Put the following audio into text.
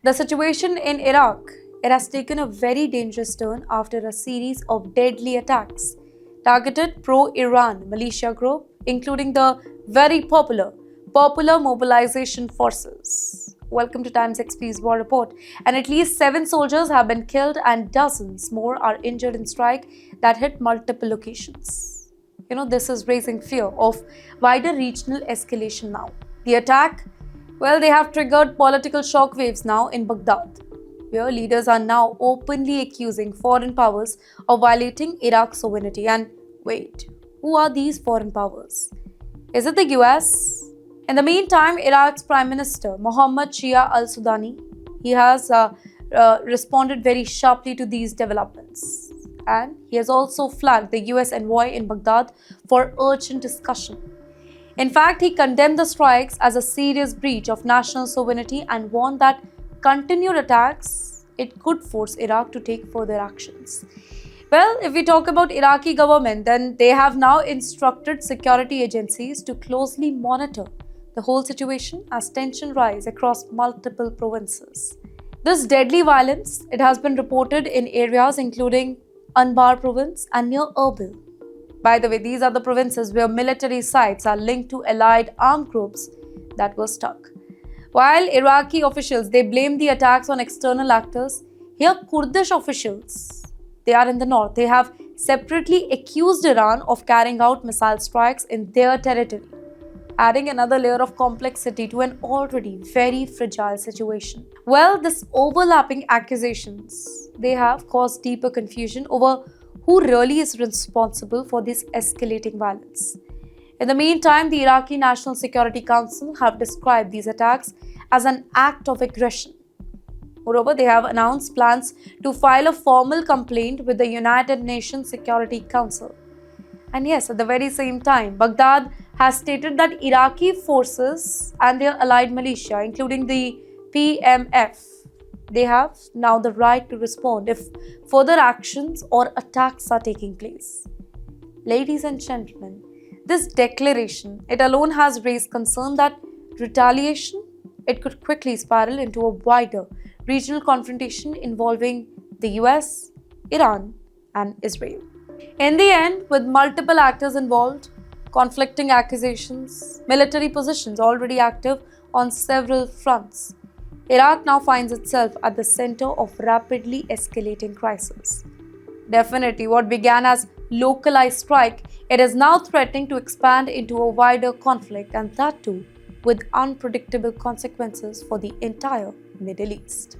The situation in Iraq, it has taken a very dangerous turn after a series of deadly attacks targeted pro-Iran militia group, including the very Popular Mobilization Forces. Welcome to Times XP's War Report. And at least 7 soldiers have been killed and dozens more are injured in strike that hit multiple locations. This is raising fear of wider regional escalation now. The attack, they have triggered political shockwaves now in Baghdad, where leaders are now openly accusing foreign powers of violating Iraq's sovereignty. And wait, who are these foreign powers? Is it the US? In the meantime, Iraq's Prime Minister Mohammad Shia al-Sudani, he has responded very sharply to these developments. And he has also flagged the US envoy in Baghdad for urgent discussion. In fact, he condemned the strikes as a serious breach of national sovereignty and warned that continued attacks, it could force Iraq to take further actions. Well, if we talk about Iraqi government, then they have now instructed security agencies to closely monitor the whole situation as tension rise across multiple provinces. This deadly violence, it has been reported in areas including Anbar province and near Erbil. By the way, these are the provinces where military sites are linked to allied armed groups that were stuck. While Iraqi officials, they blame the attacks on external actors, here Kurdish officials, they are in the north, they have separately accused Iran of carrying out missile strikes in their territory, adding another layer of complexity to an already very fragile situation. Well, this overlapping accusations, they have caused deeper confusion over who really is responsible for this escalating violence. In the meantime, the Iraqi National Security Council have described these attacks as an act of aggression. Moreover, they have announced plans to file a formal complaint with the United Nations Security Council. And yes, at the very same time, Baghdad has stated that Iraqi forces and their allied militia, including the PMF, they have now the right to respond if further actions or attacks are taking place. Ladies and gentlemen, this declaration, it alone has raised concern that retaliation, it could quickly spiral into a wider regional confrontation involving the US, Iran, and Israel. In the end, with multiple actors involved, conflicting accusations, military positions already active on several fronts, Iraq now finds itself at the center of rapidly escalating crisis. Definitely, what began as localized strike, it is now threatening to expand into a wider conflict, and that too with unpredictable consequences for the entire Middle East.